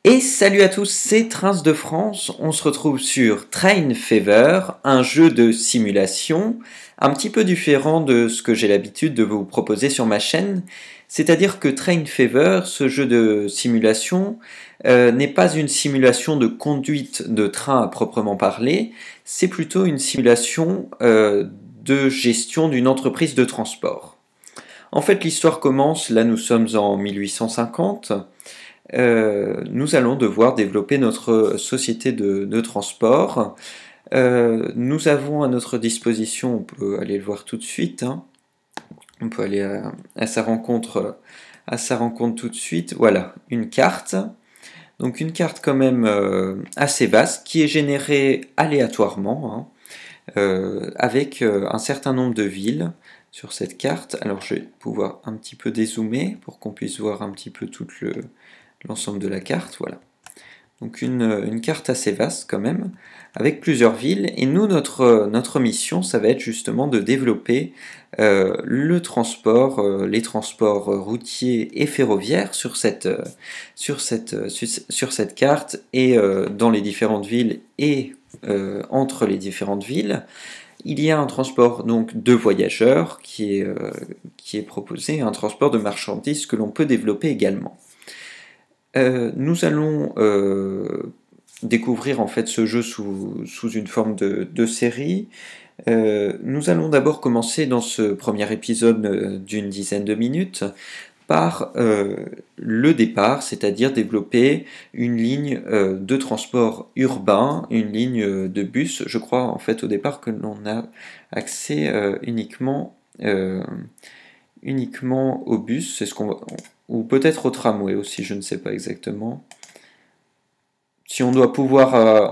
Et salut à tous, c'est Trains de France. On se retrouve sur Train Fever, un jeu de simulation un petit peu différent de ce que j'ai l'habitude de vous proposer sur ma chaîne. C'est-à-dire que Train Fever, ce jeu de simulation, n'est pas une simulation de conduite de train à proprement parler, c'est plutôt une simulation de gestion d'une entreprise de transport. En fait, l'histoire commence, là nous sommes en 1850. Nous allons devoir développer notre société de transport. Nous avons à notre disposition, on peut aller le voir tout de suite, hein. On peut aller à sa rencontre tout de suite. Voilà, une carte. Donc une carte quand même assez vaste qui est générée aléatoirement, hein, avec un certain nombre de villes sur cette carte. Alors je vais pouvoir un petit peu dézoomer pour qu'on puisse voir un petit peu tout l'ensemble de la carte, voilà. Donc une carte assez vaste quand même, avec plusieurs villes, et nous, notre mission, ça va être justement de développer le transport, les transports routiers et ferroviaires sur cette carte, et dans les différentes villes, et entre les différentes villes. Il y a un transport donc de voyageurs qui est proposé, un transport de marchandises que l'on peut développer également. Nous allons découvrir en fait ce jeu sous une forme de série. Nous allons d'abord commencer dans ce premier épisode d'une dizaine de minutes par le départ, c'est-à-dire développer une ligne de transport urbain, une ligne de bus. Je crois en fait au départ que l'on a accès uniquement au bus, c'est ce qu'on va, ou peut-être au tramway aussi, je ne sais pas exactement. Si on doit pouvoir,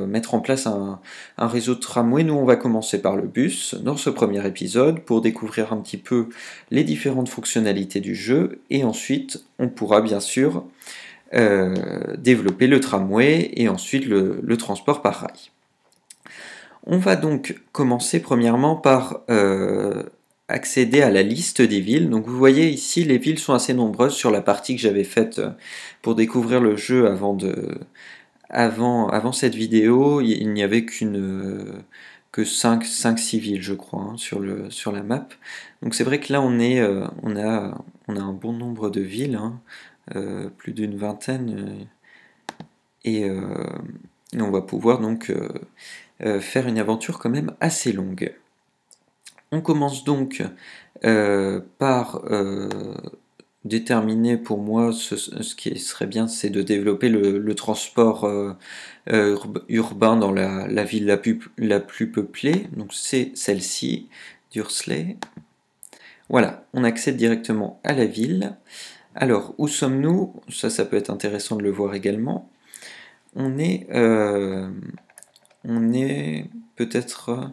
mettre en place un réseau de tramway, nous on va commencer par le bus dans ce premier épisode pour découvrir un petit peu les différentes fonctionnalités du jeu, et ensuite on pourra bien sûr développer le tramway et ensuite le transport par rail. On va donc commencer premièrement par accéder à la liste des villes. Donc vous voyez ici, les villes sont assez nombreuses sur la partie que j'avais faite pour découvrir le jeu avant cette vidéo. Il n'y avait que 5-6 villes, je crois, hein, sur la map. Donc c'est vrai que là, on a un bon nombre de villes, hein, plus d'une vingtaine, et on va pouvoir donc faire une aventure quand même assez longue. On commence donc par déterminer, pour moi, ce qui serait bien, c'est de développer le transport urbain dans la ville la plus peuplée. Donc c'est celle-ci, Dursley. Voilà, on accède directement à la ville. Alors, où sommes-nous? Ça peut être intéressant de le voir également. On est peut-être...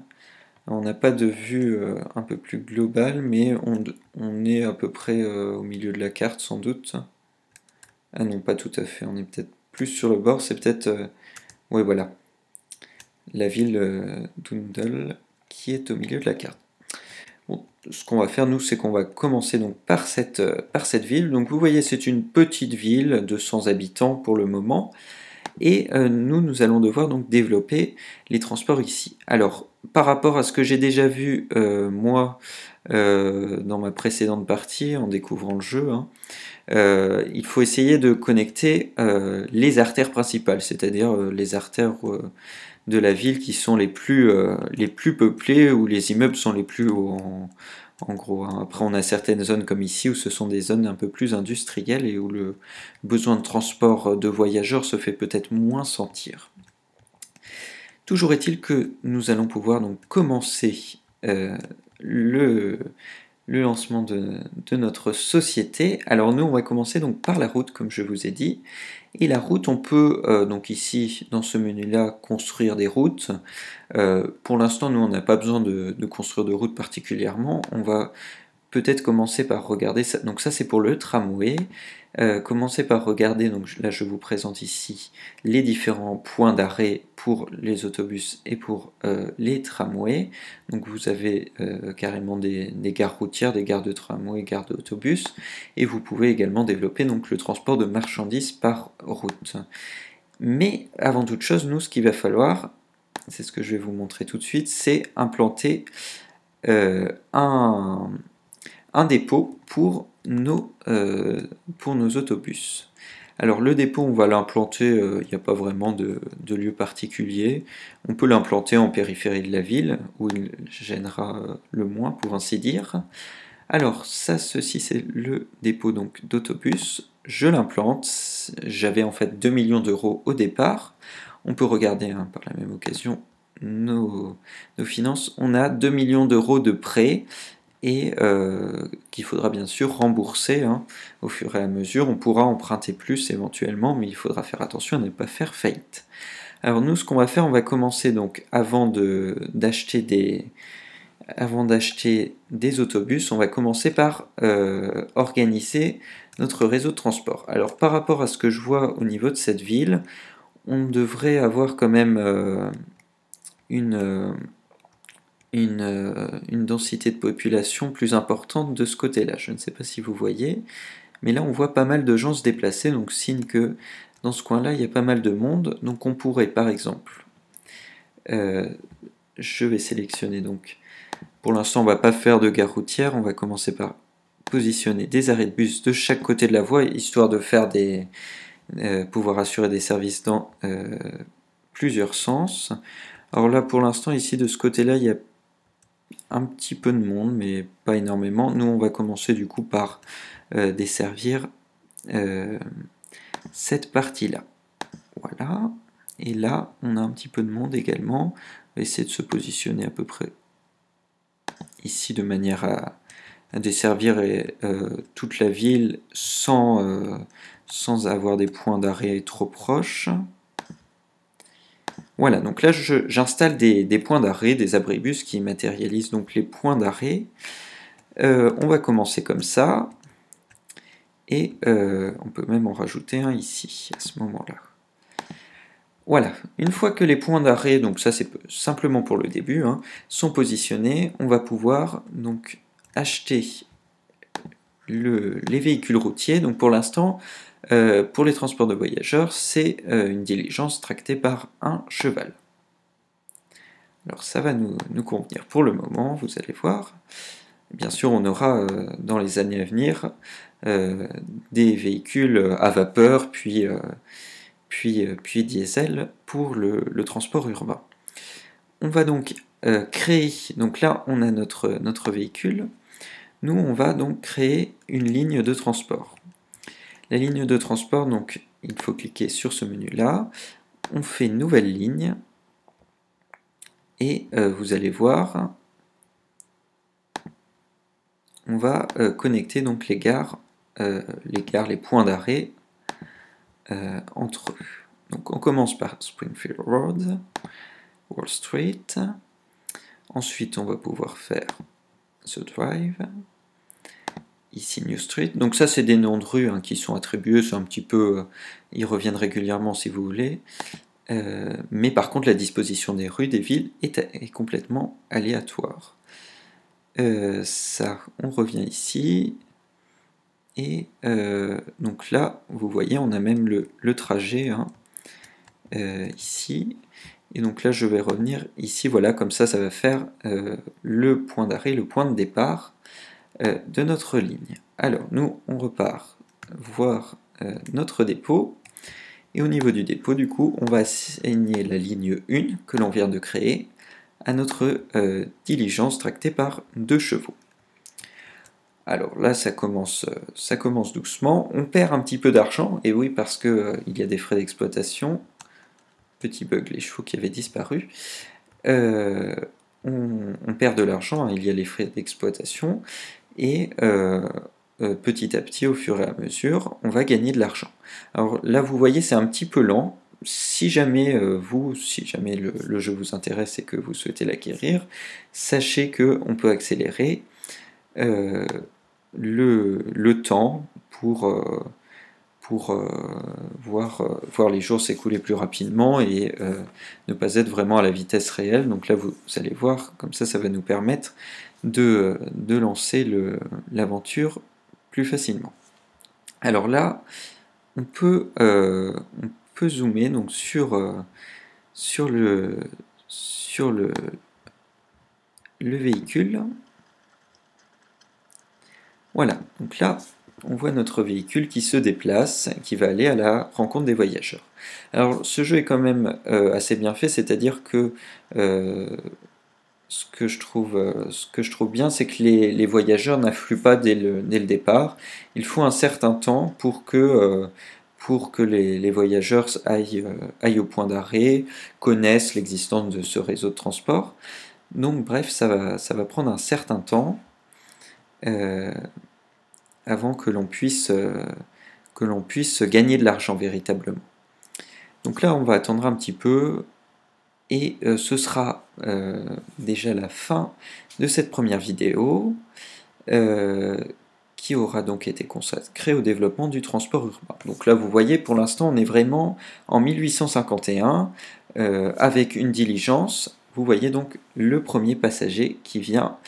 On n'a pas de vue un peu plus globale, mais on est à peu près au milieu de la carte, sans doute. Ah non, pas tout à fait, on est peut-être plus sur le bord, c'est peut-être... oui, voilà. La ville d'Undel qui est au milieu de la carte. Bon, ce qu'on va faire, nous, c'est qu'on va commencer donc par cette ville. Donc vous voyez, c'est une petite ville de 100 habitants pour le moment. Et nous allons devoir donc développer les transports ici. Alors, par rapport à ce que j'ai déjà vu, moi, dans ma précédente partie, en découvrant le jeu, hein, il faut essayer de connecter les artères principales, c'est-à-dire les artères de la ville qui sont les plus peuplées, où les immeubles sont les plus hauts en gros, hein. Après, on a certaines zones comme ici où ce sont des zones un peu plus industrielles et où le besoin de transport de voyageurs se fait peut-être moins sentir. Toujours est-il que nous allons pouvoir donc commencer le lancement de notre société. Alors nous, on va commencer donc par la route, comme je vous ai dit. Et la route, on peut donc ici, dans ce menu-là, construire des routes. Pour l'instant, nous, on n'a pas besoin de construire de route particulièrement. On va peut-être commencer par regarder ça. Donc ça c'est pour le tramway. Commencez par regarder, donc là je vous présente ici les différents points d'arrêt pour les autobus et pour les tramways. Donc vous avez carrément des gares routières, des gares de tramway, gares d'autobus, et vous pouvez également développer donc le transport de marchandises par route. Mais avant toute chose, nous ce qu'il va falloir, c'est ce que je vais vous montrer tout de suite, c'est implanter un dépôt pour nos autobus. Alors le dépôt, on va l'implanter, il n'y a pas vraiment de lieu particulier. On peut l'implanter en périphérie de la ville, où il gênera le moins, pour ainsi dire. Alors ça, ceci c'est le dépôt donc d'autobus. Je l'implante, j'avais en fait 2 millions d'euros au départ. On peut regarder par la même occasion nos finances. On a 2 millions d'euros de prêts, et qu'il faudra bien sûr rembourser au fur et à mesure. On pourra emprunter plus éventuellement, mais il faudra faire attention à ne pas faire faillite. Alors nous, ce qu'on va faire, on va commencer donc avant d'acheter des autobus, on va commencer par organiser notre réseau de transport. Alors par rapport à ce que je vois au niveau de cette ville, on devrait avoir quand même une densité de population plus importante de ce côté-là. Je ne sais pas si vous voyez, mais là on voit pas mal de gens se déplacer, donc signe que dans ce coin-là il y a pas mal de monde. Donc on pourrait par exemple, je vais sélectionner donc, pour l'instant on va pas faire de gare routière, on va commencer par positionner des arrêts de bus de chaque côté de la voie, histoire de faire pouvoir assurer des services dans plusieurs sens. Alors là pour l'instant ici de ce côté-là il y a un petit peu de monde, mais pas énormément. Nous, on va commencer du coup par desservir cette partie-là. Voilà. Et là, on a un petit peu de monde également. On va essayer de se positionner à peu près ici de manière à desservir toute la ville sans avoir des points d'arrêt trop proches. Voilà, donc là j'installe des points d'arrêt, des abribus qui matérialisent donc les points d'arrêt. On va commencer comme ça, et on peut même en rajouter un ici, à ce moment-là. Voilà, une fois que les points d'arrêt, donc ça c'est simplement pour le début, sont positionnés, on va pouvoir donc acheter les véhicules routiers. Donc pour l'instant, pour les transports de voyageurs, c'est une diligence tractée par un cheval. Alors ça va nous convenir pour le moment, vous allez voir. Bien sûr, on aura dans les années à venir des véhicules à vapeur, puis diesel pour le transport urbain. On va donc créer, donc là on a notre véhicule, nous on va donc créer une ligne de transport. La ligne de transport, donc il faut cliquer sur ce menu là, on fait nouvelle ligne, et vous allez voir, on va connecter donc les points d'arrêt entre eux. Donc on commence par Springfield Road, Wall Street, ensuite on va pouvoir faire The Drive, ici New Street. Donc ça c'est des noms de rues qui sont attribués, c'est un petit peu, ils reviennent régulièrement si vous voulez, mais par contre la disposition des rues, des villes est complètement aléatoire. Ça, on revient ici, et donc là vous voyez on a même le trajet ici, et donc là je vais revenir ici, voilà, comme ça va faire le point d'arrêt, le point de départ de notre ligne. Alors nous on repart voir notre dépôt, et au niveau du dépôt du coup on va assigner la ligne 1 que l'on vient de créer à notre diligence tractée par 2 chevaux. Alors là ça commence doucement, on perd un petit peu d'argent, et oui parce que il y a des frais d'exploitation, petit bug, les chevaux qui avaient disparu, on perd de l'argent, il y a les frais d'exploitation, et petit à petit, au fur et à mesure, on va gagner de l'argent. Alors là vous voyez c'est un petit peu lent. Si jamais le jeu vous intéresse et que vous souhaitez l'acquérir, sachez qu'on peut accélérer. le temps pour voir les jours s'écouler plus rapidement et ne pas être vraiment à la vitesse réelle. Donc là, vous allez voir, comme ça va nous permettre de lancer l'aventure plus facilement. Alors là, on peut zoomer donc sur le véhicule. Voilà, donc là, on voit notre véhicule qui se déplace, qui va aller à la rencontre des voyageurs. Alors, ce jeu est quand même assez bien fait, c'est-à-dire que ce que je trouve bien, c'est que les voyageurs n'affluent pas dès le départ. Il faut un certain temps pour que les voyageurs aillent au point d'arrêt, connaissent l'existence de ce réseau de transport. Donc bref, ça va prendre un certain temps avant que l'on puisse gagner de l'argent véritablement. Donc là, on va attendre un petit peu, et ce sera déjà la fin de cette première vidéo, qui aura donc été consacrée au développement du transport urbain. Donc là, vous voyez, pour l'instant, on est vraiment en 1851, avec une diligence. Vous voyez donc le premier passager qui vient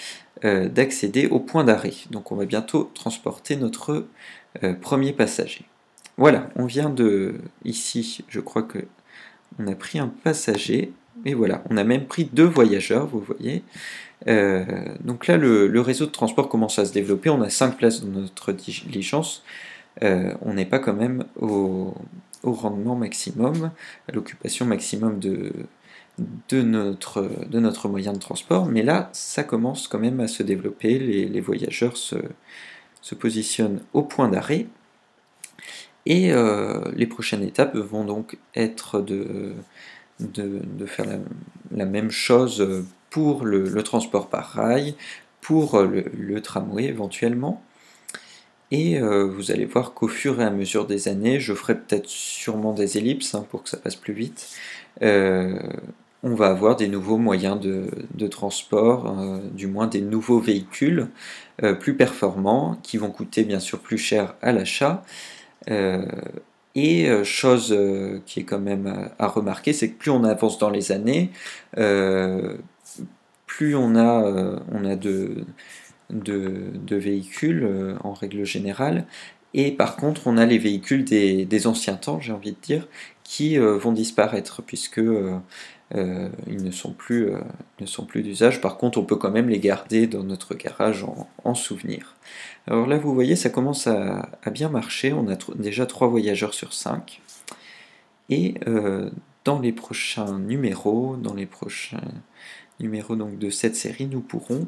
d'accéder au point d'arrêt. Donc on va bientôt transporter notre premier passager. Voilà, on vient de... Ici, je crois que on a pris un passager, et voilà, on a même pris 2 voyageurs, vous voyez. Donc là, le réseau de transport commence à se développer, on a 5 places dans notre diligence, on n'est pas quand même au rendement maximum, à l'occupation maximum de notre moyen de transport, mais là, ça commence quand même à se développer, les voyageurs se positionnent au point d'arrêt, et les prochaines étapes vont donc être de faire la même chose pour le transport par rail, pour le tramway éventuellement. Et vous allez voir qu'au fur et à mesure des années, je ferai peut-être sûrement des ellipses pour que ça passe plus vite, on va avoir des nouveaux moyens de transport, du moins des nouveaux véhicules plus performants, qui vont coûter bien sûr plus cher à l'achat. Et chose qui est quand même à remarquer, c'est que plus on avance dans les années, plus on a de véhicules en règle générale, et par contre on a les véhicules des anciens temps, j'ai envie de dire, qui vont disparaître puisque ils ne sont plus d'usage. Par contre on peut quand même les garder dans notre garage en souvenir. Alors là vous voyez, ça commence à bien marcher, on a déjà 3 voyageurs sur 5, et dans les prochains numéros, donc de cette série, nous pourrons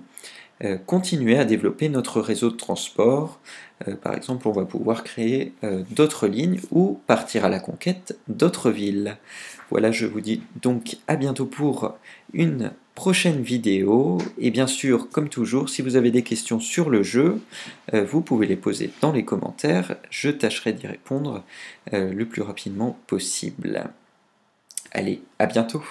continuer à développer notre réseau de transport. Par exemple, on va pouvoir créer d'autres lignes ou partir à la conquête d'autres villes. Voilà, je vous dis donc à bientôt pour une prochaine vidéo. Et bien sûr, comme toujours, si vous avez des questions sur le jeu, vous pouvez les poser dans les commentaires. Je tâcherai d'y répondre le plus rapidement possible. Allez, à bientôt!